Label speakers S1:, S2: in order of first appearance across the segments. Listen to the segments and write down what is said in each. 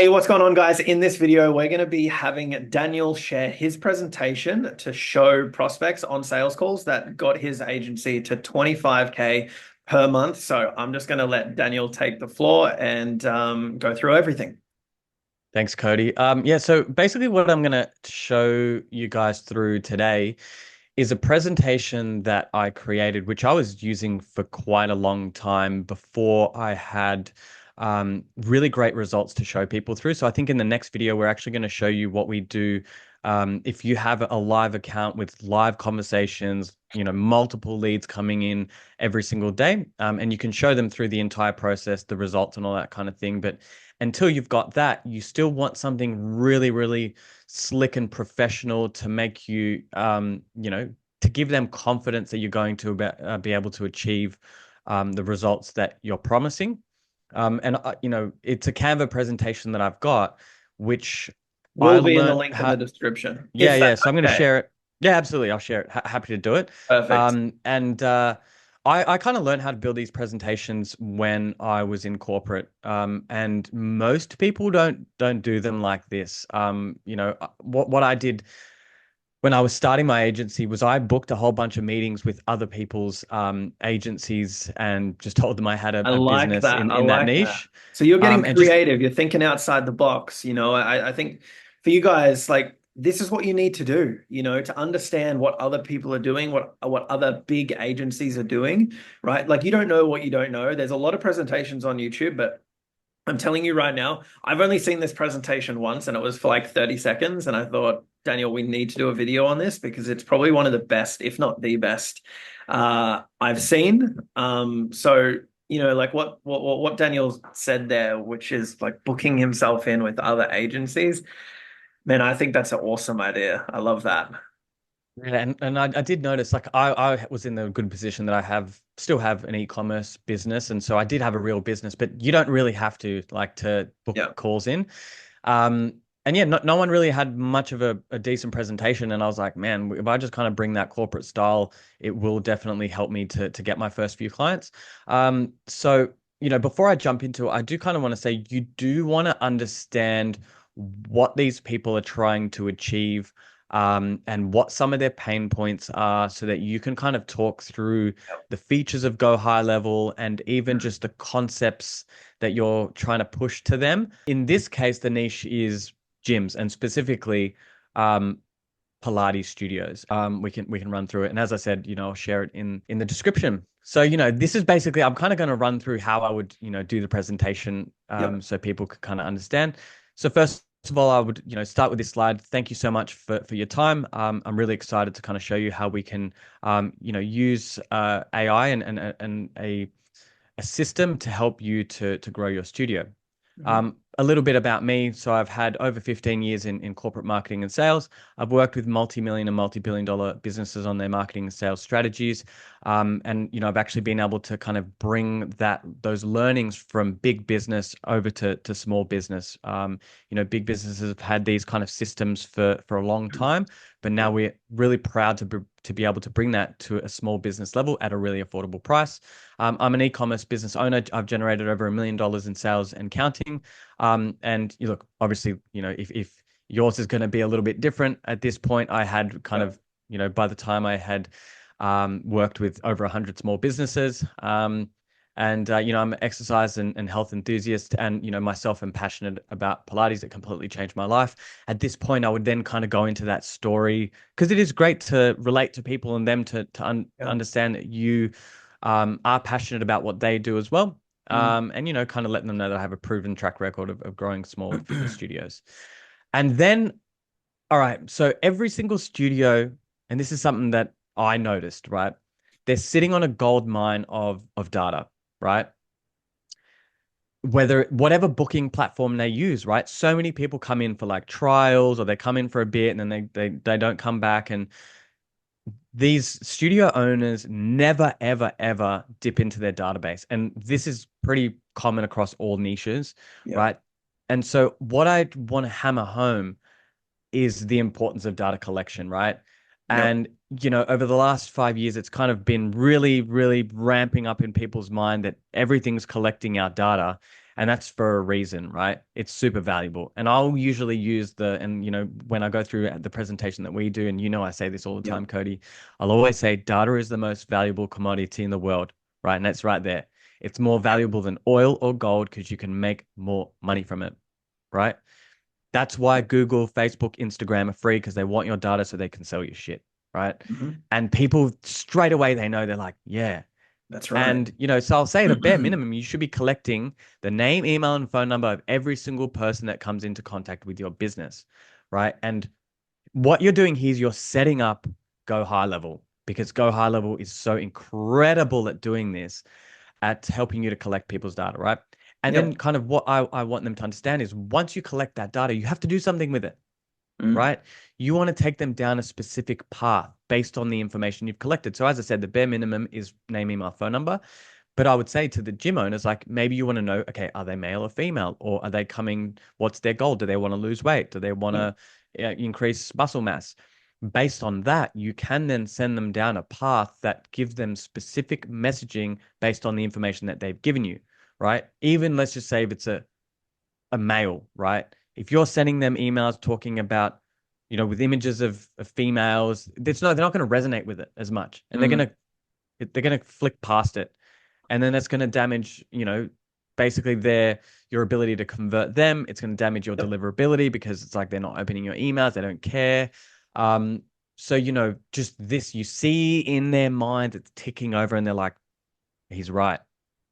S1: Hey, what's going on, guys? In this video, we're going to be having Daniel share his presentation to show prospects on sales calls that got his agency to 25K per month. So I'm just going to let Daniel take the floor and go through everything.
S2: Thanks, Cody. Yeah, so basically what I'm going to show you guys through today is a presentation that I created, which I was using for quite a long time before I had really great results to show people through. So I think in the next video, we're actually going to show you what we do if you have a live account with live conversations, multiple leads coming in every single day, and you can show them through the entire process, the results and all that kind of thing. But until you've got that, you still want something really, really slick and professional to make you, to give them confidence that you're going to be able to achieve the results that you're promising. It's a Canva presentation that I've got, which I
S1: Will be in the
S2: learned
S1: link in the
S2: how.
S1: description,
S2: Yeah,
S1: if
S2: yeah.
S1: that's
S2: So I'm going to
S1: okay.
S2: share it. Yeah, absolutely. I'll share it. Happy to do it.
S1: Perfect.
S2: And I kind of learned how to build these presentations when I was in corporate. And most people don't do them like this. What I did when I was starting my agency was I booked a whole bunch of meetings with other people's agencies and just told them I had a,
S1: I
S2: a
S1: like
S2: business
S1: that.
S2: in
S1: I
S2: in that
S1: like that.
S2: niche.
S1: So you're getting
S2: And just
S1: creative. You're thinking outside the box. I think for you guys, like this is what you need to do, to understand what other people are doing, what other big agencies are doing, right? Like you don't know what you don't know. There's a lot of presentations on YouTube, but I'm telling you right now, I've only seen this presentation once and it was for like 30 seconds. And I thought, Daniel, we need to do a video on this because it's probably one of the best, if not the best, I've seen. Like what Daniel said there, which is like booking himself in with other agencies. Man, I think that's an awesome idea. I love that.
S2: Yeah, and I did notice like I was in the good position that I still have an e-commerce business, and so I did have a real business, but you don't really have to like to book
S1: Yeah.
S2: calls in. And yeah, no one really had much of a decent presentation, and I was like, man, if I just kind of bring that corporate style, it will definitely help me to get my first few clients. So before I jump into it, I do kind of want to say you do want to understand what these people are trying to achieve and what some of their pain points are so that you can kind of talk through the features of Go High Level and even just the concepts that you're trying to push to them. In this case, the niche is gyms and specifically um, Pilates studios. We can run through it, and as I said, I'll share it in the description. So this is basically I'm kind of going to run through how I would do the presentation,
S1: Yep.
S2: so people could kind of understand. So first of all, I would start with this slide. Thank you so much for your time. I'm really excited to kind of show you how we can use AI and a system to help you to grow your studio.
S1: Mhm.
S2: A little bit about me. So I've had over 15 years in corporate marketing and sales. I've worked with multi-million and multi-billion dollar businesses on their marketing and sales strategies. And I've actually been able to kind of bring those learnings from big business over to small business. Big businesses have had these kind of systems for a long time, but now
S1: Yep.
S2: we're really proud to be able to bring that to a small business level at a really affordable price. I'm an e-commerce business owner. I've generated over $1 million in sales and counting. And you look, obviously, if yours is going to be a little bit different at this point, I had kind
S1: Yep.
S2: of, by the time I had worked with over 100 small businesses. I'm an exercise and health enthusiast, and myself am passionate about Pilates. It completely changed my life. At this point, I would then kind of go into that story because it is great to relate to people and them to
S1: Yeah.
S2: understand that you are passionate about what they do as well.
S1: Mm.
S2: And kind of letting them know that I have a proven track record of growing small fitness studios. And then, all right, so every single studio, and this is something that I noticed, right? They're sitting on a gold mine of data, right? Whether whatever booking platform they use, right? So many people come in for like trials or they come in for a bit and then they don't come back. And these studio owners never, ever, ever dip into their database. And this is pretty common across all niches,
S1: Yep.
S2: right? And so, what I want to hammer home is the importance of data collection, right?
S1: Yep.
S2: And, over the last 5 years, it's kind of been really, really ramping up in people's mind that everything's collecting our data. And that's for a reason, right? It's super valuable. And I'll usually use and when I go through the presentation that we do, and I say this all the
S1: Yep.
S2: time, Cody, I'll always say data is the most valuable commodity in the world, right? And that's right there. It's more valuable than oil or gold because you can make more money from it, right? That's why Google, Facebook, Instagram are free because they want your data so they can sell you shit, right?
S1: Mhm.
S2: And people straight away, they know, they're like, yeah.
S1: That's right.
S2: And, so I'll say the bare minimum, you should be collecting the name, email, and phone number of every single person that comes into contact with your business, right? And what you're doing here is you're setting up Go High Level because Go High Level is so incredible at doing this, at helping you to collect people's data, right? And then
S1: Yep.
S2: kind of what I want them to understand is once you collect that data, you have to do something with it,
S1: Mm.
S2: right? You want to take them down a specific path based on the information you've collected. So as I said, the bare minimum is name, email, phone number. But I would say to the gym owners, like maybe you want to know, okay, are they male or female? Or are they coming? What's their goal? Do they want to lose weight? Do they want
S1: Yep.
S2: to increase muscle mass? Based on that, you can then send them down a path that gives them specific messaging based on the information that they've given you, right? Even let's just say if it's a male, right? If you're sending them emails talking about, with images of females, they're not going to resonate with it as much, and
S1: Mm.
S2: they're gonna flick past it, and then that's going to damage, basically your ability to convert them. It's going to damage your
S1: Yep.
S2: deliverability because it's like they're not opening your emails, they don't care. So just this, you see in their mind it's ticking over, and they're like, he's right,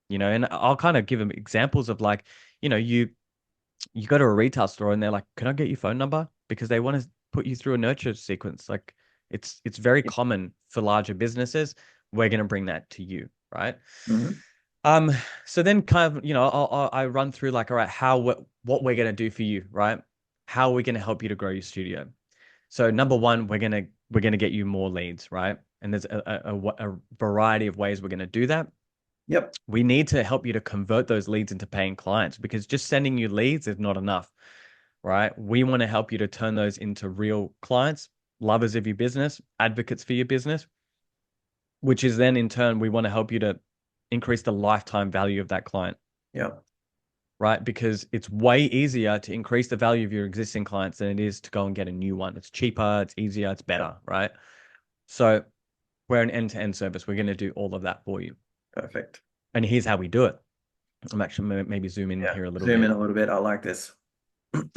S2: and I'll kind of give them examples of like, you go to a retail store and they're like, "Can I get your phone number?" Because they want to put you through a nurture sequence. Like it's very
S1: Yep.
S2: common for larger businesses. We're going to bring that to you, right?
S1: Mhm.
S2: Um, so then kind of, I run through like, all right, what we're going to do for you, right? How are we going to help you to grow your studio? So number one, we're gonna get you more leads, right? And there's a variety of ways we're going to do that.
S1: Yep.
S2: We need to help you to convert those leads into paying clients because just sending you leads is not enough, right? We want to help you to turn those into real clients, lovers of your business, advocates for your business, which is then in turn, we want to help you to increase the lifetime value of that client,
S1: Yep.
S2: right? Because it's way easier to increase the value of your existing clients than it is to go and get a new one. It's cheaper, it's easier, it's
S1: Yep.
S2: better, right? So we're an end-to-end service. We're going to do all of that for you.
S1: Perfect.
S2: And here's how we do it. I'm actually maybe zoom in
S1: Yeah.
S2: here a little
S1: Zoom in
S2: bit.
S1: a little bit. I like this.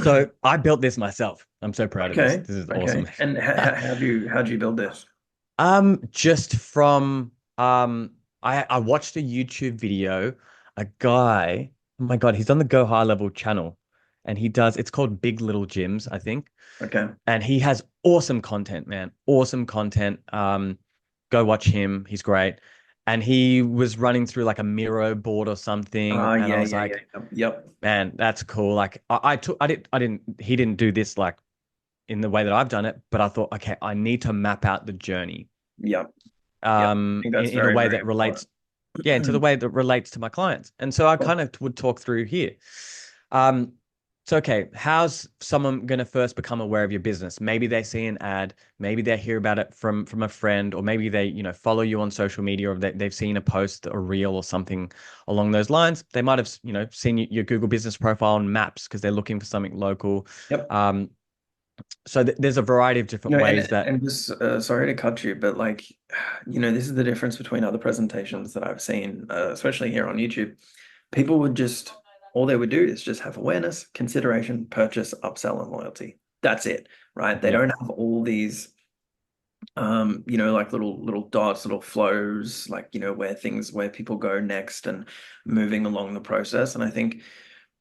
S2: So I built this myself. I'm so proud of this.
S1: Okay.
S2: This is awesome.
S1: Okay. And how'd you build this?
S2: Just from I watched a YouTube video, a guy, oh my God, he's on the Go High Level channel, and it's called Big Little Gyms, I think.
S1: Okay.
S2: And he has awesome content, man. Awesome content. Go watch him. He's great. And he was running through like a Miro board or something, and I
S1: Yeah,
S2: was
S1: yeah, yeah.
S2: like,
S1: Yep. Yep.
S2: man, that's cool. Like I didn't he didn't do this like in the way that I've done it, but I thought, okay, I need to map out the journey
S1: Yep. Yep. I think that's
S2: in a
S1: very,
S2: way
S1: very
S2: that
S1: important.
S2: relates, yeah, into the way that relates to my clients. And so I kind of would talk through here. Um, so okay, how's someone going to first become aware of your business? Maybe they see an ad, maybe they hear about it from a friend, or maybe they, follow you on social media, or they've seen a post, a reel, or something along those lines. They might have, seen your Google business profile on Maps because they're looking for something local.
S1: Yep.
S2: Um, so there's a variety of different ways that,
S1: And just sorry to cut you, but like, this is the difference between other presentations that I've seen, especially here on YouTube. People would just, all they would do is just have awareness, consideration, purchase, upsell, and loyalty. That's it, right? They
S2: yeah,
S1: don't have all these, like little dots, little flows, like, where people go next and moving along the process. And I think,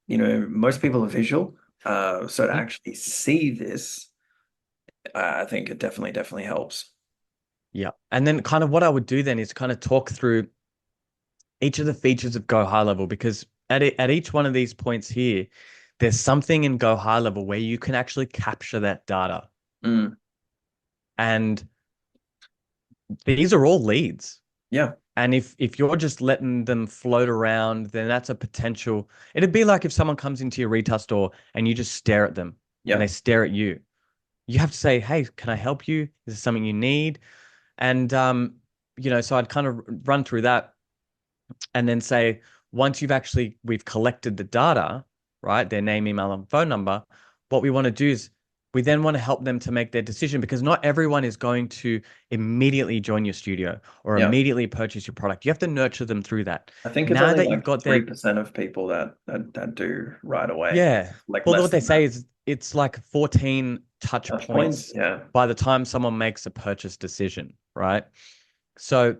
S1: most people are visual. So to
S2: mhm,
S1: actually see this, I think it definitely helps.
S2: yeah. And then kind of what I would do then is kind of talk through each of the features of Go High Level because at each one of these points here, there's something in Go High Level where you can actually capture that data.
S1: Mm,
S2: And these are all leads.
S1: yeah,
S2: And if you're just letting them float around, then that's a potential. It'd be like if someone comes into your retail store and you just stare at them and
S1: yeah,
S2: they stare at you. You have to say, "Hey, can I help you? Is this something you need?" And so I'd kind of run through that and then say, once we've collected the data, right? Their name, email, and phone number. What we want to do is we then want to help them to make their decision because not everyone is going to immediately join your studio or
S1: Yeah.
S2: immediately purchase your product. You have to nurture them through that.
S1: I think it's
S2: Now
S1: only
S2: that you've
S1: like
S2: got their
S1: 3% of people that do right away.
S2: Yeah.
S1: Like
S2: Well,
S1: less
S2: what they
S1: than
S2: say
S1: that.
S2: is it's like 14 touch
S1: Touch points.
S2: points
S1: Yeah.
S2: by the time someone makes a purchase decision, right? So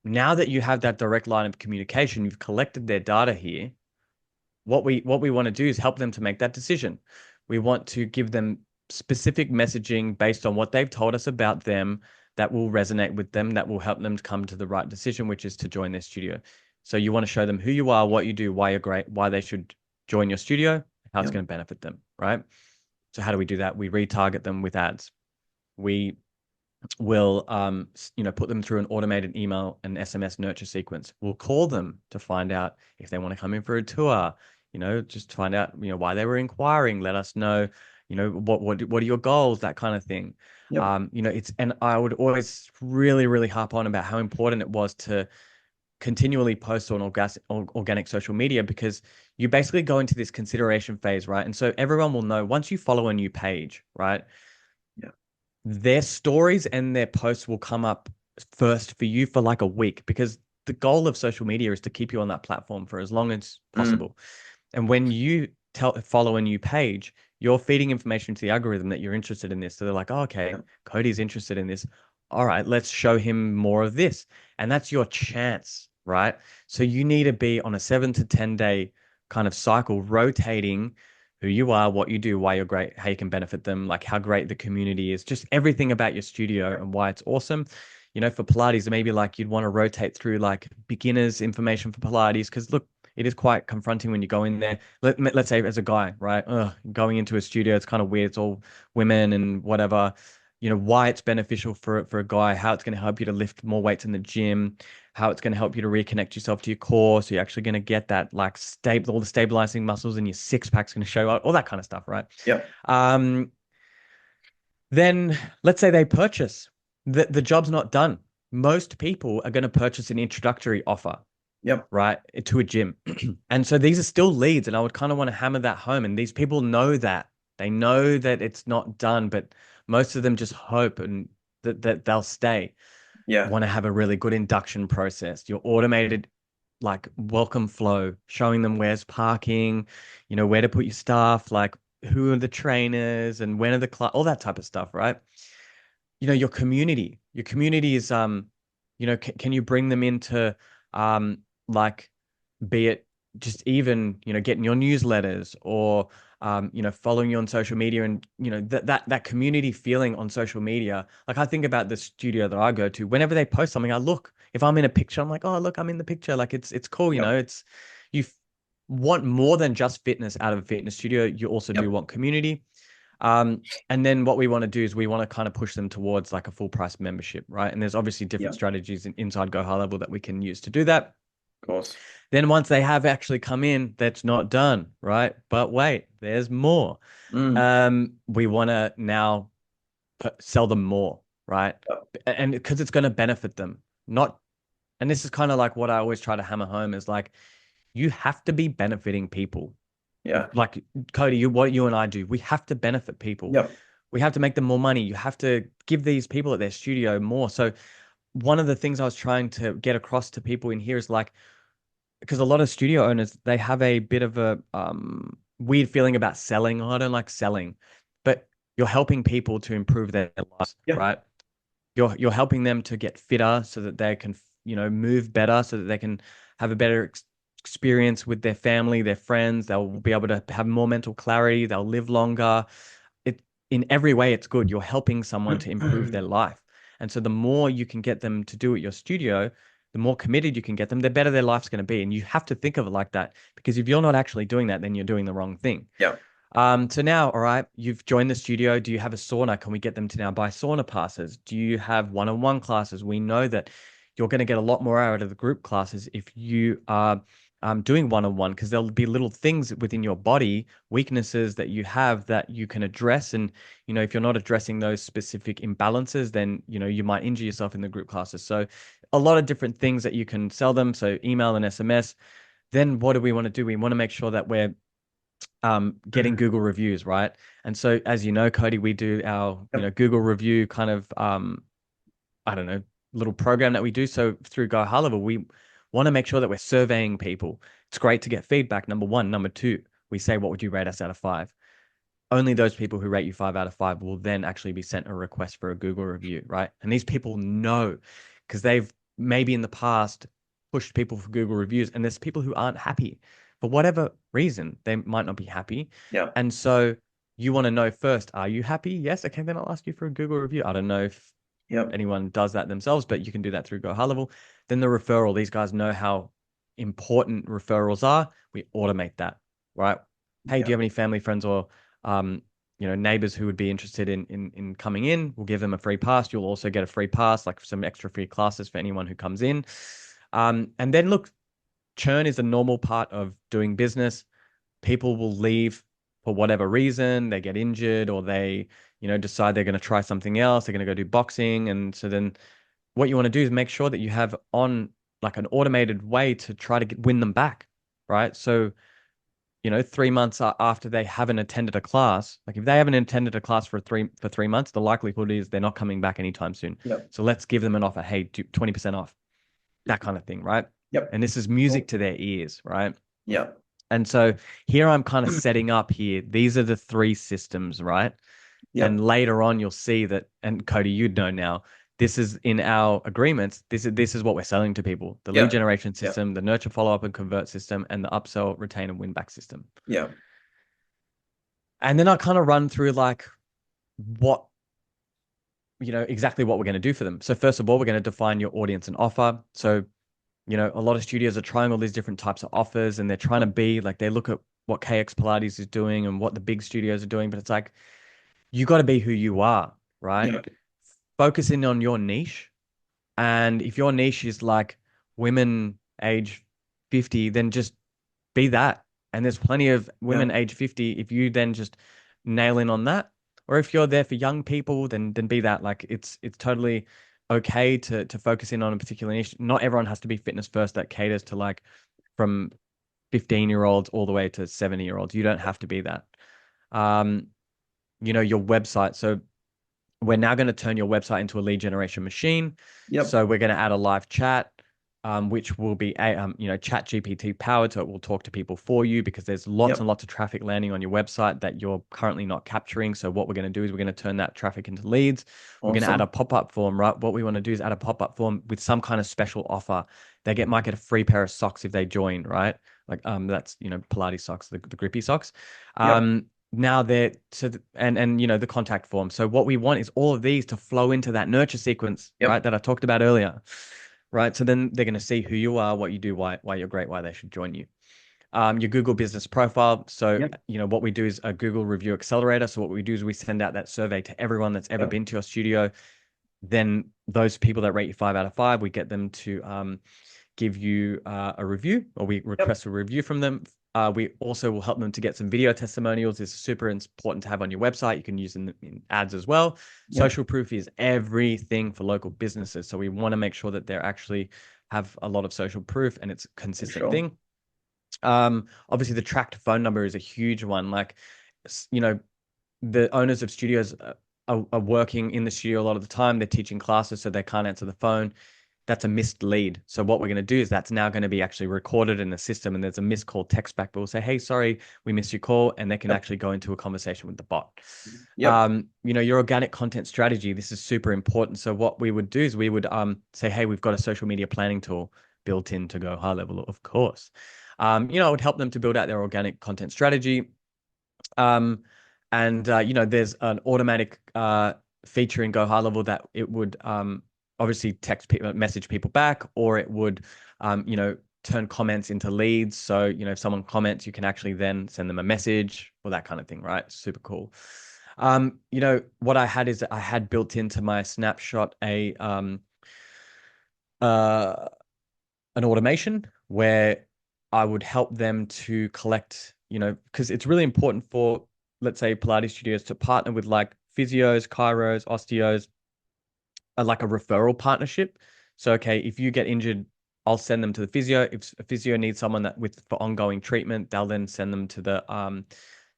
S2: now that you have that direct line of communication, you've collected their data here. What we want to do is help them to make that decision. We want to give them specific messaging based on what they've told us about them that will resonate with them, that will help them to come to the right decision, which is to join their studio. So you want to show them who you are, what you do, why you're great, why they should join your studio, how it's
S1: Yeah.
S2: going to benefit them, right? So how do we do that? We retarget them with ads. We will put them through an automated email and SMS nurture sequence. We'll call them to find out if they want to come in for a tour, just to find out, why they were inquiring, let us know, what are your goals, that kind of thing.
S1: Yep.
S2: And I would always really, really harp on about how important it was to continually post on organic social media because you basically go into this consideration phase, right? And so everyone will know once you follow a new page, right?
S1: Yeah.
S2: Their stories and their posts will come up first for you for like a week because the goal of social media is to keep you on that platform for as long as possible. And when you follow a new page, you're feeding information to the algorithm that you're interested in this. So they're like, oh, okay,
S1: Yeah.
S2: Cody's interested in this. All right, let's show him more of this. And that's your chance, right? So you need to be on a 7 to 10 day kind of cycle, rotating who you are, what you do, why you're great, how you can benefit them, like how great the community is, just everything about your studio and why it's awesome. For Pilates, maybe like you'd want to rotate through like beginners information for Pilates because look, it is quite confronting when you go in there. Let's say as a guy, right? Going into a studio, it's kind of weird. It's all women and whatever. Why it's beneficial for a guy, how it's going to help you to lift more weights in the gym, how it's going to help you to reconnect yourself to your core. So you're actually going to get that like stable, all the stabilizing muscles and your six pack's going to show up, all that kind of stuff, right?
S1: Yeah.
S2: Then let's say they purchase. The job's not done. Most people are going to purchase an introductory offer,
S1: Yep.
S2: right, to a gym. And so these are still leads, and I would kind of want to hammer that home. And these people know that. They know that it's not done, but most of them just hope and that they'll stay.
S1: Yeah.
S2: Want to have a really good induction process. Your automated like welcome flow, showing them where's parking, where to put your stuff, like who are the trainers and when are the all that type of stuff, right? Your community. Your community is can you bring them into like be it just even getting your newsletters or following you on social media and that community feeling on social media. Like I think about the studio that I go to, whenever they post something, I look, if I'm in a picture, I'm like, oh look, I'm in the picture. Like it's cool,
S1: Yep.
S2: it's you want more than just fitness out of a fitness studio. You also do
S1: Yep.
S2: want community. And then what we want to do is we want to kind of push them towards like a full price membership, right? And there's obviously different
S1: Yep.
S2: strategies inside Go High Level that we can use to do that.
S1: Of course.
S2: Then once they have actually come in, that's not done, right? But wait, there's more. We want to now sell them more, right?
S1: Yep.
S2: And because it's going to benefit them, not. And this is kind of like what I always try to hammer home is like, you have to be benefiting people.
S1: Yeah.
S2: Like Cody, what you and I do, we have to benefit people.
S1: Yep.
S2: We have to make them more money. You have to give these people at their studio more. So one of the things I was trying to get across to people in here is like, because a lot of studio owners, they have a bit of a weird feeling about selling. Oh, I don't like selling, but you're helping people to improve their lives,
S1: Yeah.
S2: right? You're helping them to get fitter so that they can, move better, so that they can have a better experience with their family, their friends. They'll be able to have more mental clarity. They'll live longer. In every way, it's good. You're helping someone to improve their life. And so the more you can get them to do at your studio, the more committed you can get them, the better their life's going to be. And you have to think of it like that, because if you're not actually doing that, then you're doing the wrong thing.
S1: Yeah.
S2: So now, all right, you've joined the studio. Do you have a sauna? Can we get them to now buy sauna passes? Do you have one-on-one classes? We know that you're going to get a lot more out of the group classes if you are doing one-on-one, because there'll be little things within your body, weaknesses that you have that you can address. And, if you're not addressing those specific imbalances, then, you might injure yourself in the group classes. So a lot of different things that you can sell them. So email and SMS. then what do we want to do? We want to make sure that we're getting Google reviews, right? And so as you know, Cody, we do our,
S1: Yep.
S2: Google review kind of I don't know, little program that we do. So through Go High Level, we want to make sure that we're surveying people. It's great to get feedback, number one. Number two, we say, what would you rate us out of five? Only those people who rate you 5 out of 5 will then actually be sent a request for a Google review, right? And these people know because they've maybe in the past pushed people for Google reviews, and there's people who aren't happy for whatever reason. They might not be happy.
S1: Yep.
S2: And so you want to know first, are you happy? Yes. Okay, then I'll ask you for a Google review. I don't know if
S1: Yep.
S2: anyone does that themselves, but you can do that through Go High Level. Then the referral, these guys know how important referrals are. We automate that, right? Hey, do you
S1: Yep.
S2: have any family, friends, or um, neighbors who would be interested in coming in? We'll give them a free pass. You'll also get a free pass, like some extra free classes for anyone who comes in. And then look, churn is a normal part of doing business. People will leave for whatever reason. They get injured or they, decide they're going to try something else. They're going to go do boxing. And so then what you want to do is make sure that you have on like an automated way to try to win them back, right? So, 3 months after they haven't attended a class, like if they haven't attended a class for 3 months, the likelihood is they're not coming back anytime soon.
S1: Yep.
S2: So let's give them an offer. Hey, 20% off, that kind of thing, right?
S1: Yep.
S2: And this is music
S1: Cool.
S2: to their ears, right?
S1: Yep.
S2: And so here I'm kind of setting up here. These are the three systems, right? And
S1: Yep.
S2: later on, you'll see that, and Cody, you'd know now, this is in our agreements. This is what we're selling to people: the lead
S1: Yep.
S2: generation
S1: Yep.
S2: system, the nurture, follow up, and convert system, and the upsell, retain, and win back system.
S1: Yep.
S2: And then I kind of run through like what, exactly what we're going to do for them. So first of all, we're going to define your audience and offer. So, a lot of studios are trying all these different types of offers and they're trying to be like, they look at what KX Pilates is doing and what the big studios are doing, but it's like, you got to be who you are, right?
S1: Yep.
S2: Focus in on your niche. And if your niche is like women age 50, then just be that. And there's plenty of women
S1: Yep.
S2: age 50. If you then just nail in on that, or if you're there for young people, then be that. Like it's totally okay to focus in on a particular niche. Not everyone has to be fitness first that caters to like from 15-year-olds all the way to 70-year-olds. You don't have to be that. Um, your website. So we're now going to turn your website into a lead generation machine.
S1: Yep.
S2: So we're going to add a live chat, which will be chat GPT powered. So it will talk to people for you because there's lots and
S1: Yep.
S2: lots of traffic landing on your website that you're currently not capturing. So what we're going to do is we're going to turn that traffic into leads. We're going to add a
S1: Awesome.
S2: pop-up form, right? What we want to do is add a pop-up form with some kind of special offer. They might get a free pair of socks if they join, right? Like that's Pilates socks, the grippy socks.
S1: Yep.
S2: Now they're so and the contact form. So what we want is all of these to flow into that nurture sequence, right?
S1: Yep.
S2: That I talked about earlier. Right. So then they're going to see who you are, what you do, why you're great, why they should join you. Your Google business profile. So,
S1: Yep.
S2: what we do is a Google review accelerator. So what we do is we send out that survey to everyone that's ever
S1: Yep.
S2: been to your studio. Then those people that rate you 5 out of 5, we get them to give you a review, or we
S1: Yep.
S2: request a review from them. We also will help them to get some video testimonials. It's super important to have on your website. You can use them in ads as well.
S1: Yep.
S2: Social proof is everything for local businesses. So we want to make sure that they're actually have a lot of social proof and it's a
S1: For
S2: consistent
S1: sure.
S2: thing. Obviously the tracked phone number is a huge one. Like, you know, the owners of studios are working in the studio a lot of the time. They're teaching classes, so they can't answer the phone. That's a missed lead. So what we're going to do is that's now going to be actually recorded in the system, and there's a missed call text back. But we'll say, "Hey, sorry, we missed your call," and they can
S1: Yep.
S2: actually go into a conversation with the bot.
S1: Yep.
S2: Your organic content strategy. This is super important. So what we would do is we would say, "Hey, we've got a social media planning tool built in to Go High Level, of course." I would help them to build out their organic content strategy. Um, and there's an automatic feature in Go High Level that it would obviously text people, message people back, or it would, turn comments into leads. So, if someone comments, you can actually then send them a message or that kind of thing, right? Super cool. What I had is I had built into my snapshot uh, an automation where I would help them to collect, because it's really important for, let's say, Pilates studios to partner with like physios, chiros, osteos, like a referral partnership. So, okay, if you get injured I'll send them to the physio. If a physio needs someone that with for ongoing treatment, they'll then send them to the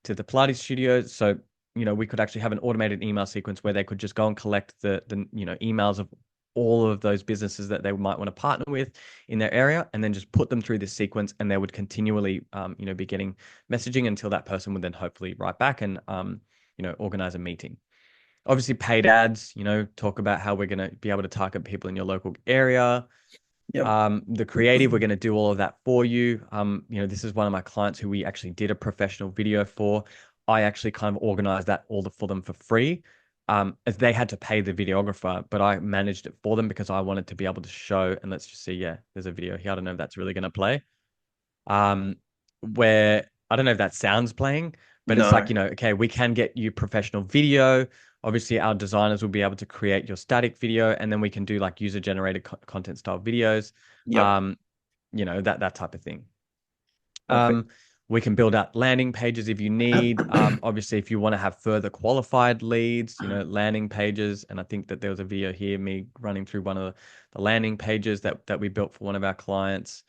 S2: Pilates studio. So, we could actually have an automated email sequence where they could just go and collect the emails of all of those businesses that they might want to partner with in their area, and then just put them through this sequence, and they would continually be getting messaging until that person would then hopefully write back and organize a meeting. Obviously, paid ads, talk about how we're going to be able to target people in your local area.
S1: Yep.
S2: The creative, we're going to do all of that for you. This is one of my clients who we actually did a professional video for. I actually kind of organized that for them for free. As they had to pay the videographer, but I managed it for them because I wanted to be able to show, and let's just see, yeah, there's a video here. I don't know if that's really going to play. Where I don't know if that sounds playing, but it's like,
S1: No.
S2: okay, we can get you professional video. Obviously, our designers will be able to create your static video, and then we can do like user-generated content style videos.
S1: Yep.
S2: That type of thing.
S1: Perfect.
S2: We can build out landing pages if you need. Obviously, if you want to have further qualified leads, landing pages. And I think that there was a video here, me running through one of the landing pages that we built for one of our clients.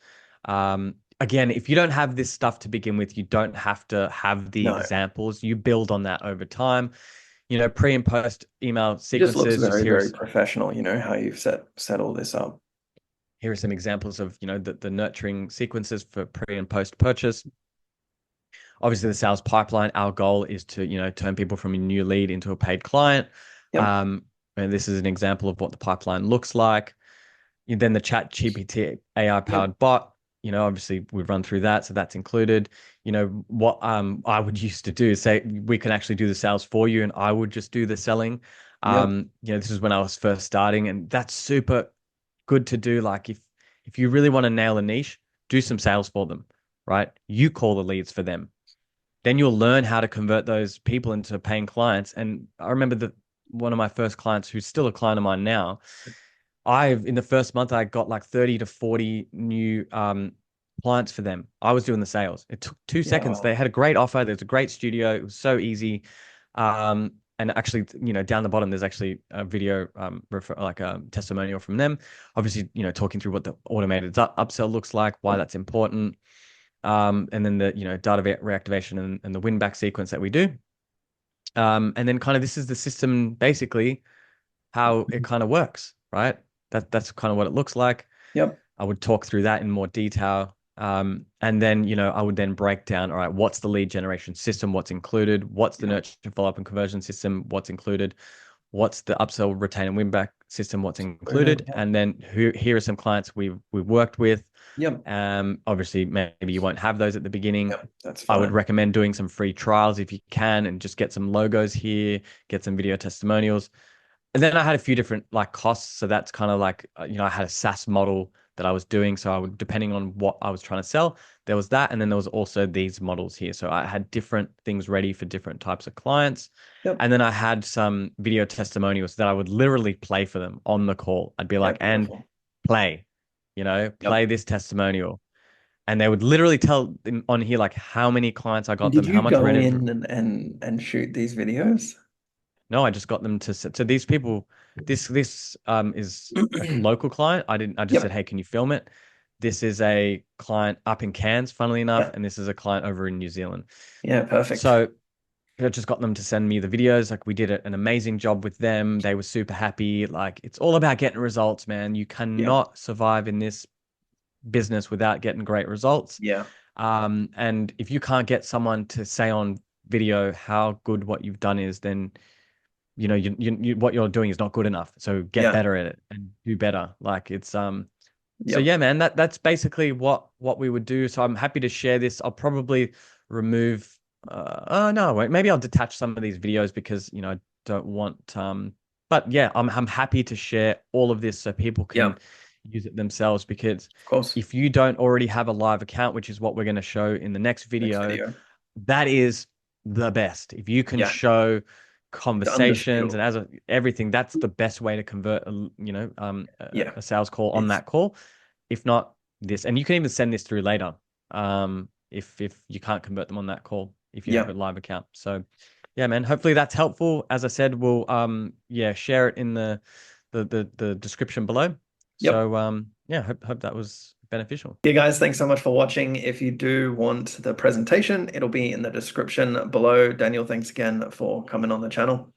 S2: Again, if you don't have this stuff to begin with, you don't have to have the
S1: No.
S2: examples. You build on that over time. Pre and post email
S1: It just looks
S2: sequences.
S1: very, very professional, how you've set all this up.
S2: Here are some examples of, the nurturing sequences for pre and post purchase. Obviously, the sales pipeline, our goal is to, turn people from a new lead into a paid client.
S1: Yep.
S2: And this is an example of what the pipeline looks like. Then the ChatGPT AI powered bot, obviously we've run through that. So that's included. What I would used to do is say, we can actually do the sales for you, and I would just do the selling. This is when I was first starting, and that's super good to do. Like if you really want to nail a niche, do some sales for them, right? You call the leads for them. Then you'll learn how to convert those people into paying clients. And I remember one of my first clients, who's still a client of mine now, in the first month, I got like 30 to 40 new clients for them. I was doing the sales. It took 2 seconds.
S1: Wow.
S2: They had a great offer. There's a great studio. It was so easy. And actually, down the bottom, there's actually a video, like a testimonial from them. Obviously, talking through what the automated upsell looks like, why that's important. And then the, data reactivation and the win back sequence that we do. And then kind of this is the system, basically, how it kind of works, right? That's kind of what it looks like.
S1: Yep.
S2: I would talk through that in more detail. And then, I would then break down, all right, what's the lead generation system? What's included? What's the nurture, follow-up, and conversion system? What's included? What's the upsell, retain, and win back system? What's included? And then here are some clients we've worked with.
S1: Yep.
S2: Obviously, maybe you won't have those at the beginning.
S1: Yep. That's fine.
S2: I would recommend doing some free trials if you can, and just get some logos here, get some video testimonials. And then I had a few different like costs. So that's kind of like, I had a SaaS model that I was doing. So I would, depending on what I was trying to sell, there was that. And then there was also these models here. So I had different things ready for different types of clients.
S1: Yep.
S2: And then I had some video testimonials that I would literally play for them on the call. I'd be like, and play, play this testimonial. And they would literally tell on here, like how many clients I got
S1: Did
S2: them,
S1: you
S2: how much
S1: go
S2: rent.
S1: and shoot these videos?
S2: No, I just got them to. So these people, this is a local client. I just said, hey, can you film it? This is a client up in Cairns, funnily enough, and this is a client over in New Zealand.
S1: Yeah, perfect.
S2: So I just got them to send me the videos. Like we did an amazing job with them. They were super happy. Like it's all about getting results, man. You cannot survive in this business without getting great results.
S1: Yeah.
S2: And if you can't get someone to say on video how good what you've done is, then you what you're doing is not good enough. So get better at it and do better. Like it's so yeah, man, that's basically what we would do. So I'm happy to share this. I'll probably remove no, I won't. Maybe I'll detach some of these videos because I don't want but yeah, I'm happy to share all of this so people can use it themselves, because
S1: of course,
S2: if you don't already have a live account, which is what we're going to show in the next video, that is the best. If you can show conversations and everything, that's the best way to convert a sales call on that call. If not this, and you can even send this through later if you can't convert them on that call if you have a live account. So yeah, man, hopefully that's helpful. As I said, we'll share it in the description below. So yeah, hope that was beneficial.
S1: Yeah, guys, thanks so much for watching. If you do want the presentation, it'll be in the description below. Daniel, thanks again for coming on the channel.